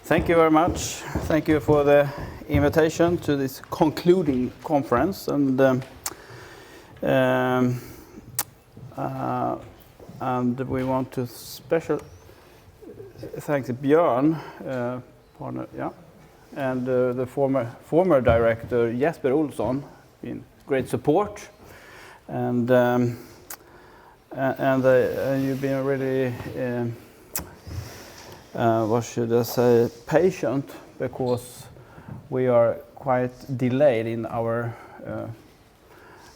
Thank you very much. Thank you for the invitation to this concluding conference, and we want to special thank Björn, partner, yeah, and the former director Jesper Olsson, been great support, and you've been really. What should I say, patient, because we are quite delayed in our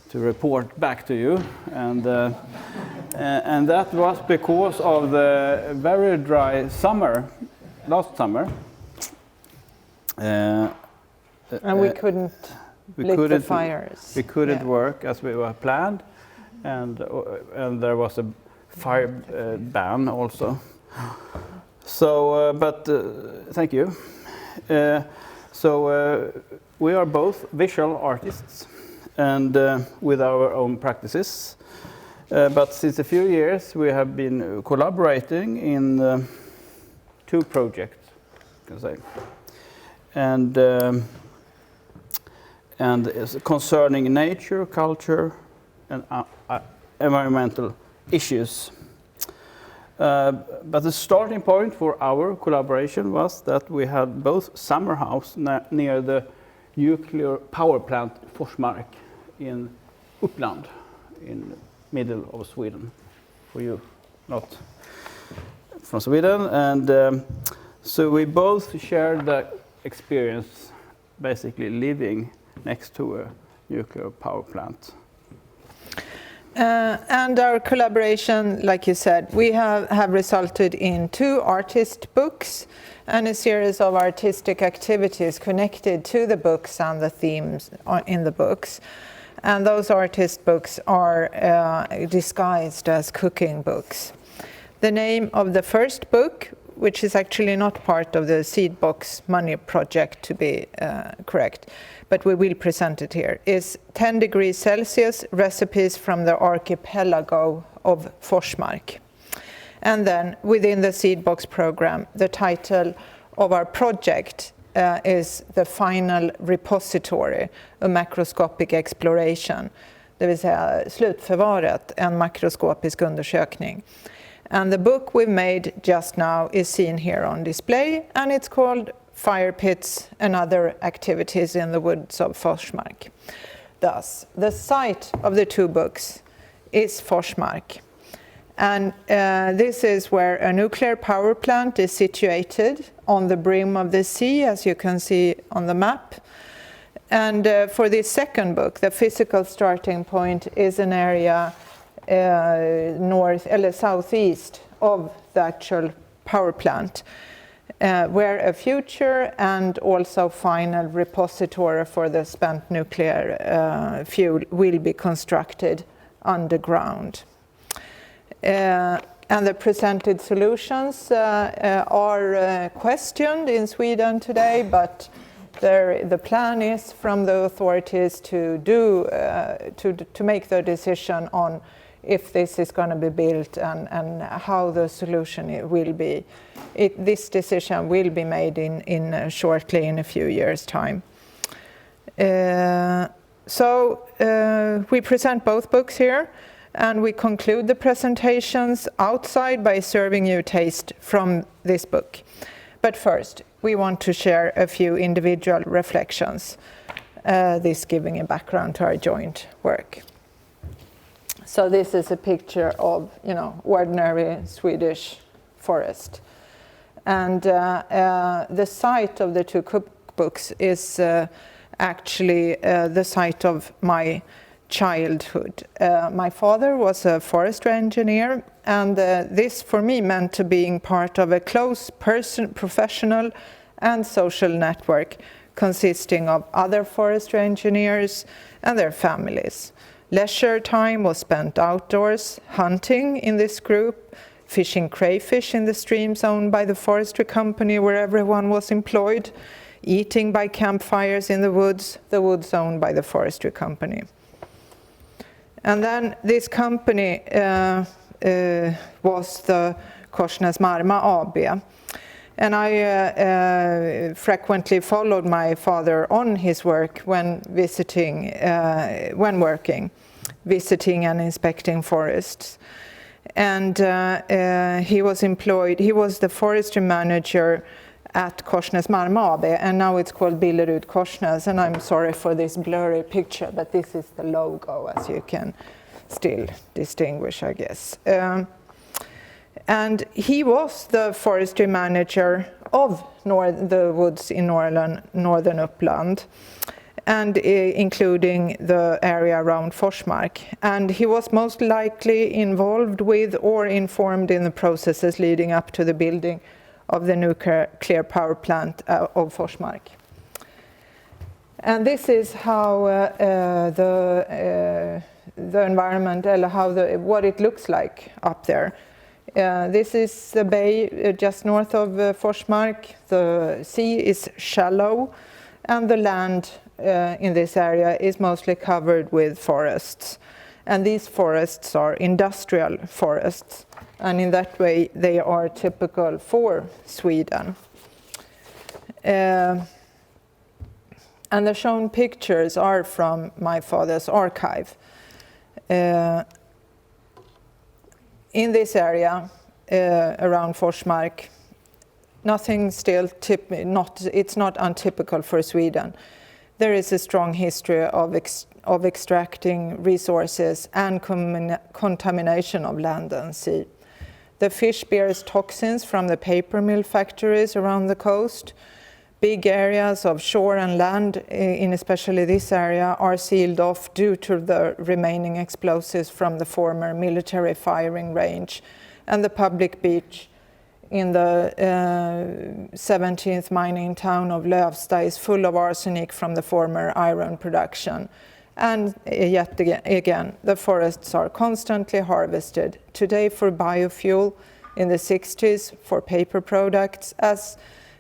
to report back to you, and that was because of the very dry summer last summer, and we couldn't lit the fires. We couldn't work as we were planned, and there was a fire ban also. So, but thank you. We are both visual artists, and with our own practices. But since a few years, we have been collaborating in 2 projects, you can say, and concerning nature, culture, and environmental issues. But the starting point for our collaboration was that we had both summer house near the nuclear power plant Forsmark in Uppland, in the middle of Sweden, for you not from Sweden. And so we both shared the experience, basically living next to a nuclear power plant. And our collaboration, like you said, we have resulted in 2 artist books and a series of artistic activities connected to the books and the themes in the books. And those artist books are disguised as cooking books. The name of the first book, which is actually not part of the Seedbox money project, to be correct, but we will present it here, is 10 degrees Celsius recipes from the archipelago of Forsmark. And then within the Seedbox program, the title of our project is The Final Repository, a Macroscopic Exploration. Det vill säga slutförvaret, en makroskopisk undersökning. And the book we made just now is seen here on display, and it's called Fire Pits and Other Activities in the Woods of Forsmark. Thus, the site of the 2 books is Forsmark. And this is where a nuclear power plant is situated on the brim of the sea, as you can see on the map. And for this second book, the physical starting point is an area southeast of the actual power plant, where a future and also final repository for the spent nuclear fuel will be constructed underground. And the presented solutions are questioned in Sweden today, but the plan is from the authorities to make the decision on if this is going to be built and how the solution will be. This decision will be made shortly in a few years' time. We present both books here, and we conclude the presentations outside by serving you a taste from this book. But first, we want to share a few individual reflections, this giving a background to our joint work. So this is a picture of, ordinary Swedish forest. And the site of the 2 cookbooks is actually the site of my childhood. My father was a forestry engineer, and this for me meant being part of a close professional and social network consisting of other forestry engineers and their families. Leisure time was spent outdoors, hunting in this group, fishing crayfish in the streams owned by the forestry company where everyone was employed, eating by campfires in the woods owned by the forestry company. And then this company was the Korsnäs Marma AB. And I frequently followed my father on his work when working, visiting and inspecting forests. And he was the forestry manager at Korsnäs Malm AB, and now it's called Billerud Korsnäs. And I'm sorry for this blurry picture, but this is the logo, as you can still distinguish, I guess. And he was the forestry manager of the woods in northern Uppland, and including the area around Forsmark. And he was most likely involved with or informed in the processes leading up to the building of the nuclear power plant of Forsmark. And this is how the environment, what it looks like up there. This is the bay just north of Forsmark. The sea is shallow, and the land in this area is mostly covered with forests. And these forests are industrial forests, and in that way they are typical for Sweden. And the shown pictures are from my father's archive. In this area around Forsmark, it's not untypical for Sweden. There is a strong history of extracting resources and contamination of land and sea. The fish bears toxins from the paper mill factories around the coast. Big areas of shore and land, in especially this area, are sealed off due to the remaining explosives from the former military firing range, and the public beach in the 17th mining town of Lövsta is full of arsenic from the former iron production. And yet again, the forests are constantly harvested, today for biofuel, in the 60s for paper products,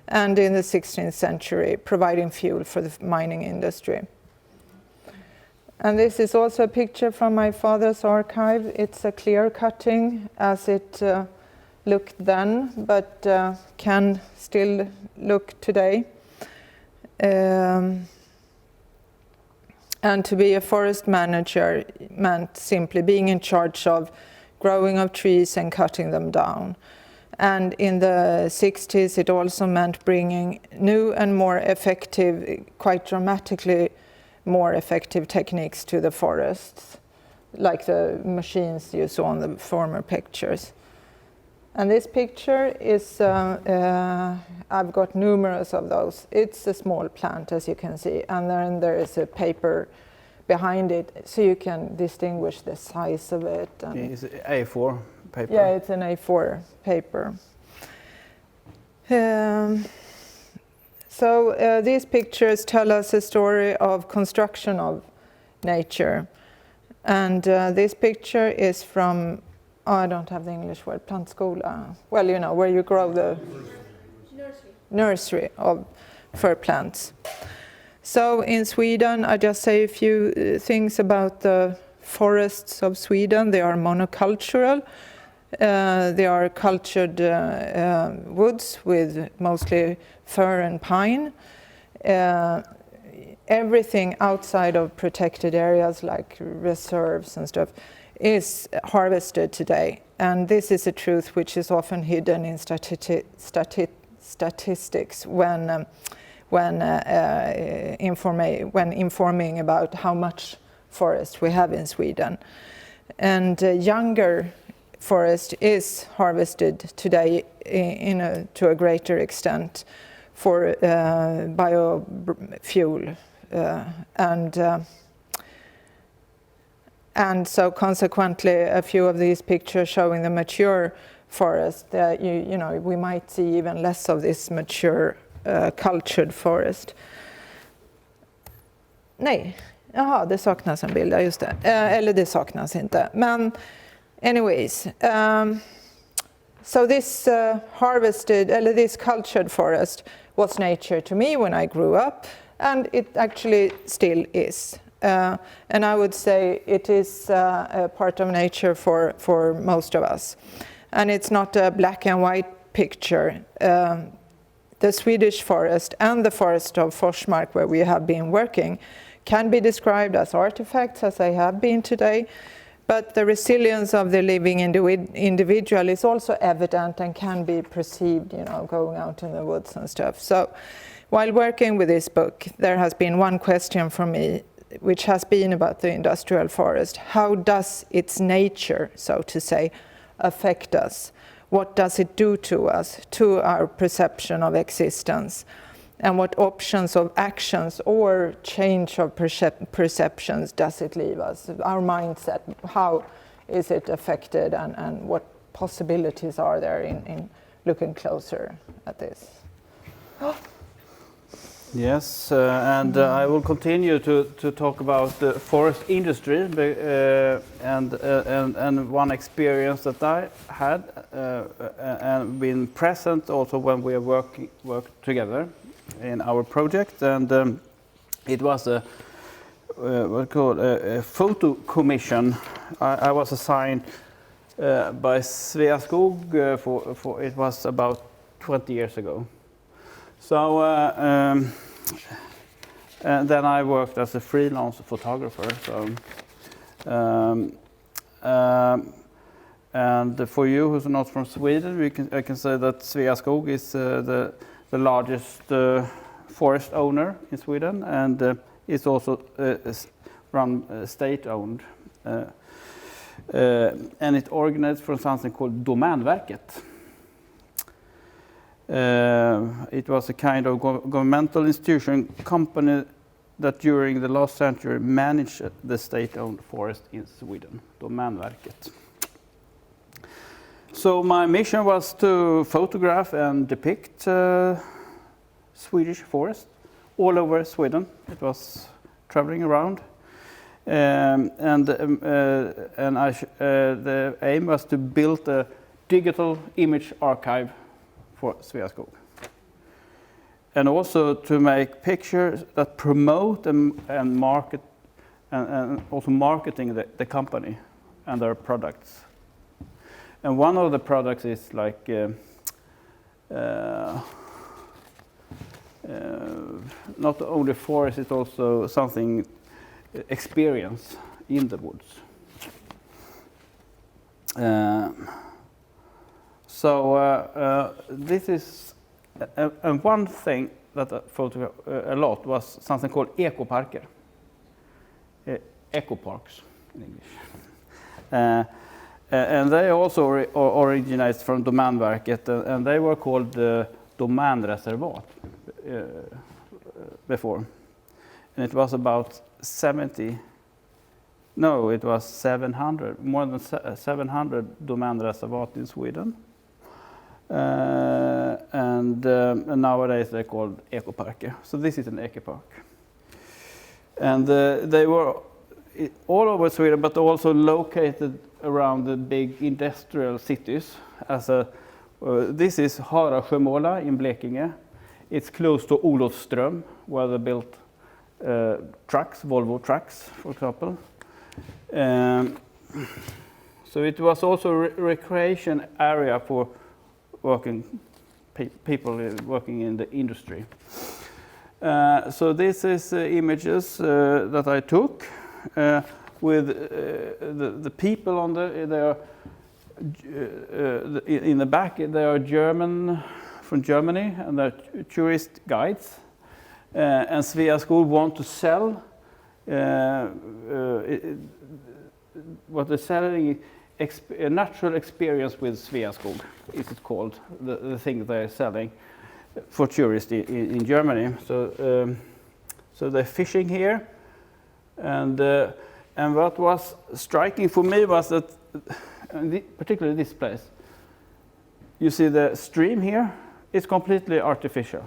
and in the 16th century providing fuel for the mining industry. And this is also a picture from my father's archive. It's a clear cutting as it looked then, but can still look today. And to be a forest manager meant simply being in charge of growing of trees and cutting them down. And in the 60s, it also meant bringing new and more effective, quite dramatically more effective techniques to the forests, like the machines you saw on the former pictures. And this picture is, I've got numerous of those. It's a small plant, as you can see, and then there is a paper behind it, so you can distinguish the size of it. And it's A4 paper. Yeah, it's an A4 paper. So these pictures tell us a story of construction of nature. And this picture is from, I don't have the English word, plantskola. Well, you know, where you grow the nursery of fir plants. So in Sweden, I just say a few things about the forests of Sweden. They are monocultural. They are cultured woods with mostly fir and pine. Everything outside of protected areas like reserves and stuff is harvested today. And this is a truth which is often hidden in statistics when informing about how much forest we have in Sweden. And younger forest is harvested today to a greater extent for biofuel. And so consequently, a few of these pictures showing the mature forest, you know, we might see even less of this mature cultured forest. Nej, jaha, det saknas en bild, just det. Eller det saknas inte. Men anyways, so this this cultured forest was nature to me when I grew up, and it actually still is. And I would say it is a part of nature for most of us. And it's not a black and white picture. the Swedish forest and the forest of Forsmark, where we have been working, can be described as artifacts, as they have been today, but the resilience of the living individual is also evident and can be perceived, going out in the woods and stuff. So while working with this book, there has been one question for me, which has been about the industrial forest. How does its nature, so to say, affect us? What does it do to us, to our perception of existence? And what options of actions or change of perceptions does it leave us? Our mindset, how is it affected, and what possibilities are there in looking closer at this? Yes, and I will continue to talk about the forest industry and one experience that I had and been present also when we worked together in our project, and it was a photo commission. I was assigned by Sveaskog for it was about 20 years ago. So and then I worked as a freelance photographer. So and for you who's not from Sweden, I can say that Sveaskog is the largest forest owner in Sweden, and it's also run state-owned. And it originates from something called Domänverket. It was a kind of governmental institution company that during the last century managed the state-owned forest in Sweden, Domänverket. So my mission was to photograph and depict Swedish forest all over Sweden. It was traveling around, and the aim was to build a digital image archive for Sveaskog, and also to make pictures that promote and market, and also marketing the company and their products. And one of the products is like not only forest, it's also something experience in the woods. So this is and one thing that I photographed a lot was something called ecoparker, eco parks in English. And they also originated from Domänverket, and they were called Domänreservat before. And it was about 700, more than 700 Domänreservat in Sweden. And nowadays they're called ecoparker. So this is an ecopark. And they were all over Sweden, but also located around the big industrial cities. This is Harasjömåla in Blekinge. It's close to Olofström, where they built trucks, Volvo trucks, for example. So it was also a recreation area for people working in the industry. So this is images that I took with the people on in the back. They are from Germany, and they're tourist guides. And Sveaskog want to sell what they're selling. A natural experience with Sveaskog is it called, the thing they're selling for tourists in Germany. So they're fishing here, and what was striking for me was that, particularly this place, you see the stream here. It's completely artificial.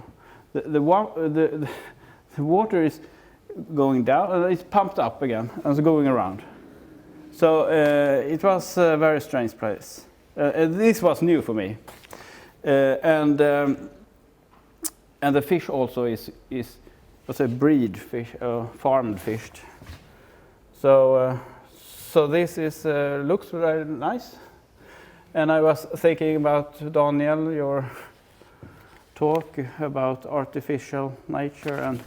The water is going down and it's pumped up again and it's going around. So it was a very strange place. This was new for me, and the fish also is what's a breed fish, farmed fish. So this is looks very nice, and I was thinking about Daniel, your talk about artificial nature, and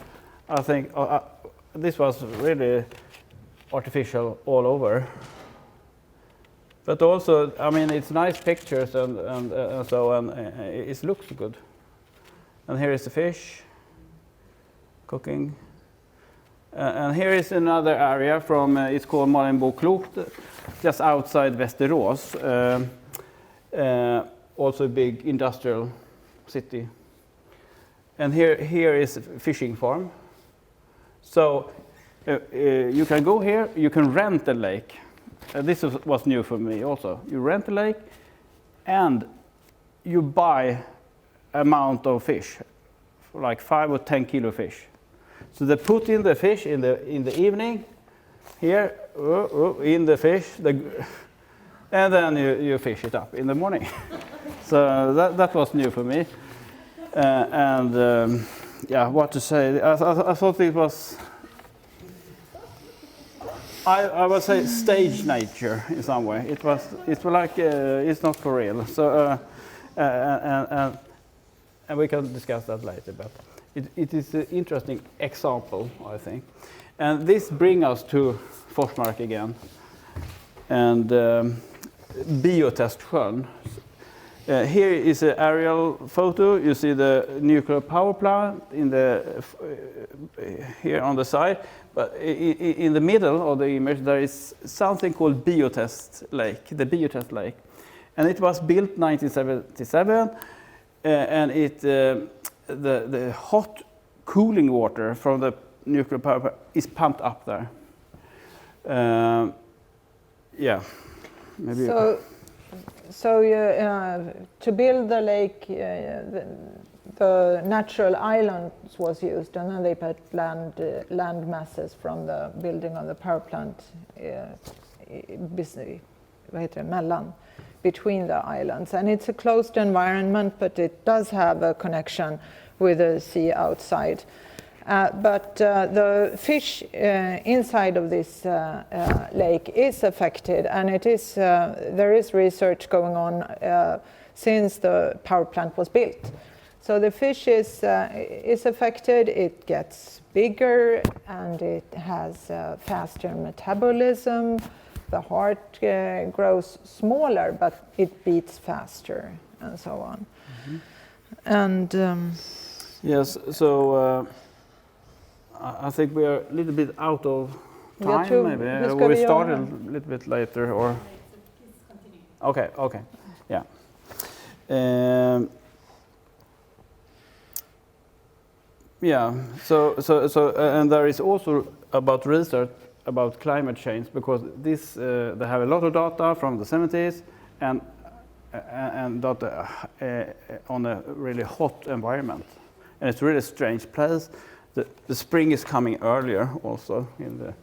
I think this was really artificial all over. But also, I mean, it's nice pictures and so on. It looks good. And here is the fish cooking. And here is another area from, it's called Malenbo Klokt, just outside Västerås. Also a big industrial city. And here is a fishing farm. So you can go here, you can rent a lake. This was new for me also. You rent a lake and you buy amount of fish, like 5 or 10 kilo fish. So they put in the fish in the evening, here in the fish, and then you fish it up in the morning. So that was new for me. Yeah, what to say? I thought it was, I would say, stage nature in some way. It's like it's not for real. So and we can discuss that later. But it is an interesting example, I think. And this brings us to Forsmark again, and Biotestsjön. Here is an aerial photo. You see the nuclear power plant here on the side. But in the middle of the image, there is something called Biotest Lake, the Biotest Lake. And it was built 1977, and the hot cooling water from the nuclear power plant is pumped up there. Yeah, maybe. So to build the lake, the natural islands was used, and then they put land masses from the building of the power plant between the islands. And it's a closed environment, but it does have a connection with the sea outside. But the fish inside of this lake is affected, and there is research going on since the power plant was built. So the fish is affected, it gets bigger, and it has faster metabolism. The heart grows smaller, but it beats faster, and so on. Mm-hmm. And yes, so I think we are a little bit out of time, maybe. We started a little bit later, or? Okay, yeah. Yeah, so and there is also about research about climate change, because this they have a lot of data from the 70s and data on a really hot environment, and it's a really strange place. The spring is coming earlier also and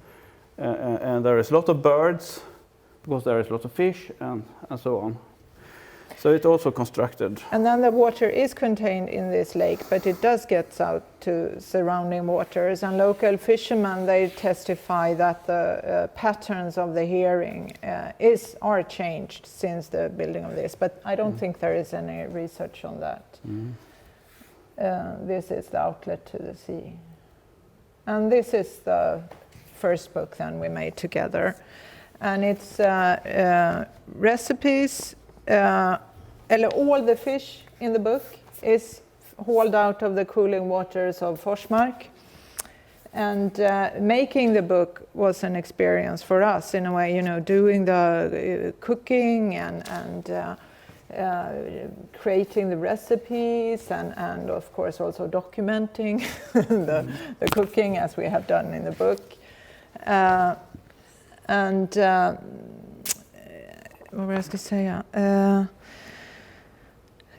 there is a lot of birds because there is a lot of fish and so on. So it's also constructed. And then the water is contained in this lake, but it does get out to surrounding waters. And local fishermen, they testify that the patterns of the hearing are changed since the building of this. But I don't think there is any research on that. This is the outlet to the sea. And this is the first book then we made together. And it's recipes. All the fish in the book is hauled out of the cooling waters of Forsmark. And making the book was an experience for us in a way, doing the cooking and creating the recipes and of course also documenting the cooking as we have done in the book. What was I going to say?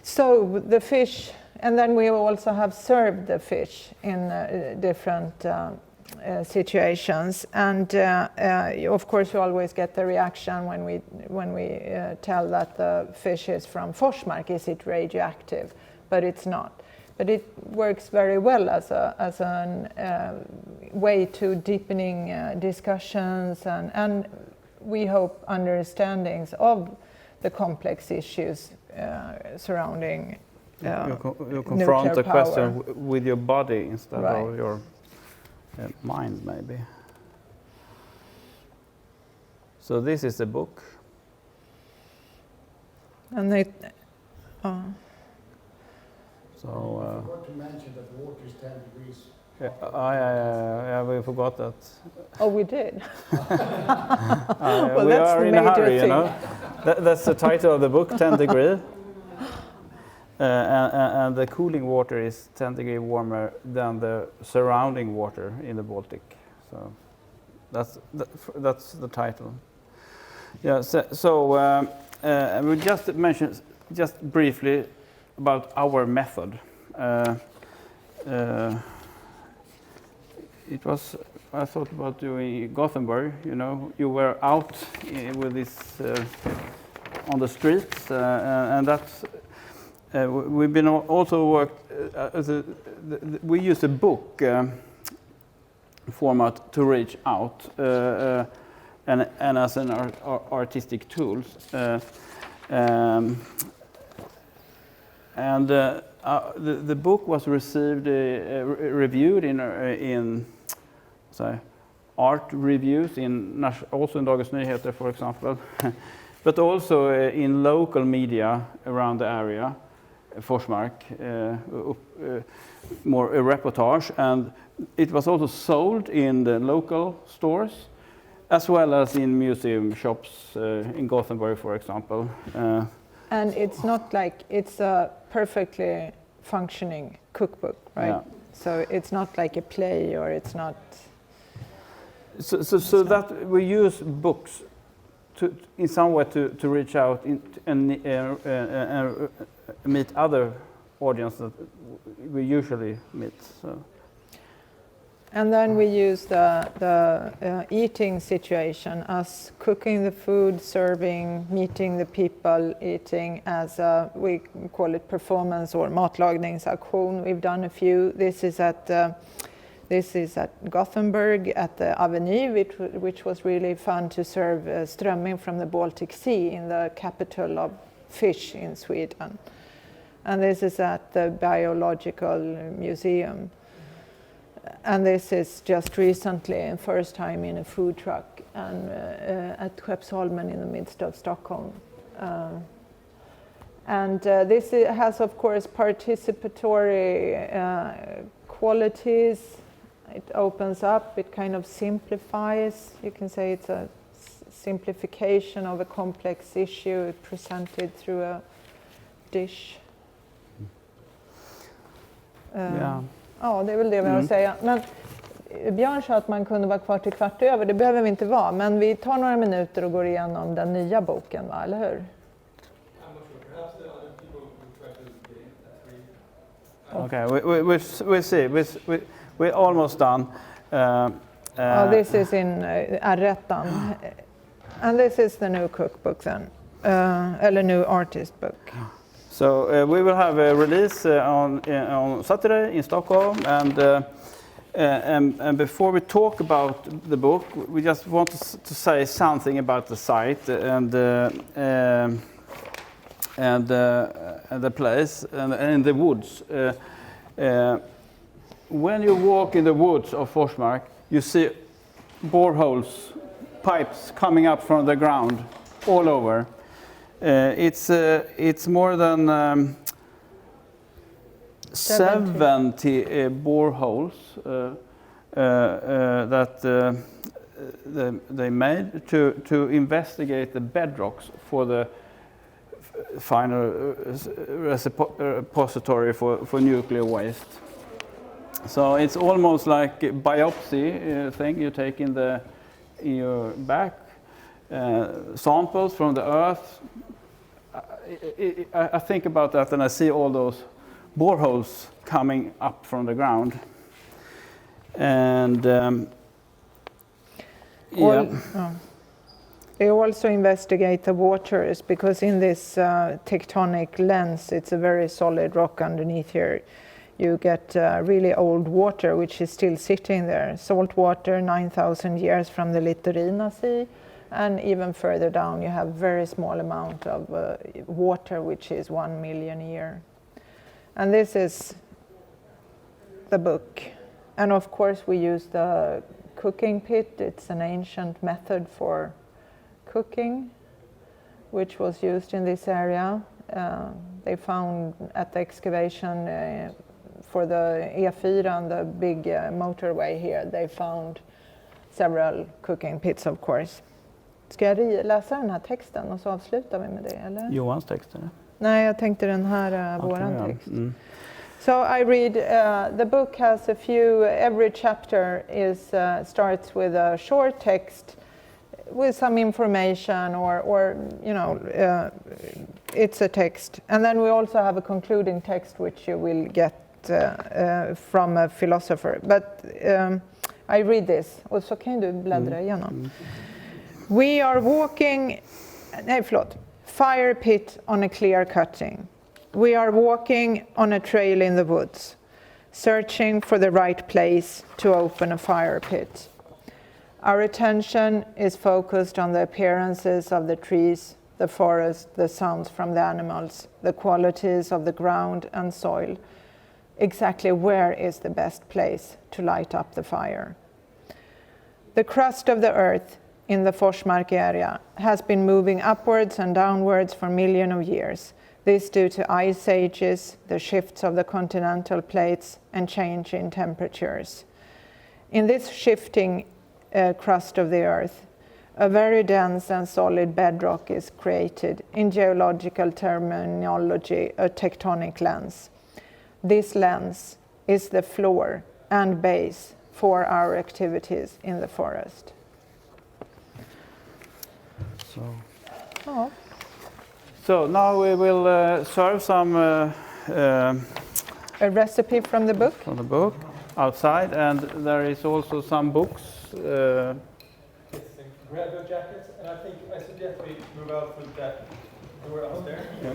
So the fish, and then we also have served the fish in different situations. And of course, you always get the reaction when we tell that the fish is from Forsmark. Is it radioactive? But it's not. But it works very well as a way to deepening discussions and we hope understandings of the complex issues surrounding you confront the question power. with your body instead Right. of your mind, maybe. So this is the book. And they, So I forgot to mention that the water is 10 degrees. yeah, we forgot that. oh, we did. We that's are the in a major hurry, you thing. know. That's the title of the book, 10 degree. And the cooling water is 10 degrees warmer than the surrounding water in the Baltic. So that's the title. Yeah. So we just mentioned just briefly about our method. It was I thought about doing Gothenburg. You know, you were out with this on the streets, and that's. We've been also worked. We use a book format to reach out, and as an artistic tools. The book was received, reviewed in art reviews also in Dagens Nyheter, for example, but also in local media around the area. Forsmark, more a reportage, and it was also sold in the local stores as well as in museum shops in Gothenburg, for example. And it's not like it's a perfectly functioning cookbook, right? Yeah. So it's not like a play, or it's not. So that we use books in some way to reach out and meet other audiences that we usually meet. So. And then we use the eating situation, us cooking the food, serving, meeting the people, eating as we call it performance or matlagningsaktion. We've done a few. This is at Gothenburg at the Avenue, which was really fun to serve strömming from the Baltic Sea in the capital of fish in Sweden. And this is at the Biological Museum. And this is just recently, first time in a food truck, and at Skeppsholmen in the midst of Stockholm. This has, of course, participatory qualities. It opens up, it kind of simplifies. You can say it's a simplification of a complex issue presented through a dish. Yeah. Ja, det är väl det vi har att säga. Men Björn sa att man kunde vara kvar till 15:15. Det behöver vi inte vara, men vi tar några minuter och går igenom den nya boken, va? Eller hur? Okay, we'll see. We're almost done. This is in Arrettan. And this is the new cookbook then, eller new artist book. So we will have a release on Saturday in Stockholm, and before we talk about the book, we just want to say something about the site and the place and the woods. When you walk in the woods of Forsmark, you see boreholes, pipes coming up from the ground all over. It's more than 70 boreholes that they made to investigate the bedrocks for the final repository for nuclear waste. So it's almost like a biopsy thing you take in your back, samples from the earth. I think about that and I see all those boreholes coming up from the ground. And They also investigate the waters, because in this tectonic lens, it's a very solid rock underneath here. You get really old water, which is still sitting there. Salt water, 9,000 years from the Littorina Sea. And even further down, you have very small amount of water, which is 1 million a year. And this is the book. And of course we use the cooking pit. It's an ancient method for cooking, which was used in this area. They found at the excavation for the E4 and the big motorway here, they found several cooking pits, of course. Ska jag läsa den här texten och så avslutar vi med det, eller? Johans text, eller? Nej, jag tänkte den här våran ja. text. Mm. So I read, the book has a few, every chapter starts with a short text with some information or you know, it's a text. And then we also have a concluding text which you will get from a philosopher. But I read this, och så kan du bläddra igenom. We are walking, fire pit on a clear cutting. We are walking on a trail in the woods, searching for the right place to open a fire pit. Our attention is focused on the appearances of the trees, the forest, the sounds from the animals, the qualities of the ground and soil. Exactly where is the best place to light up the fire? The crust of the earth in the Forsmark area has been moving upwards and downwards for millions of years. This due to ice ages, the shifts of the continental plates, and change in temperatures. In this shifting crust of the earth, a very dense and solid bedrock is created, in geological terminology, a tectonic lens. This lens is the floor and base for our activities in the forest. So now we will serve some a recipe from the book outside, and there is also some books. Grab your jackets, and I think I suggest we move out with that door out there. Yeah.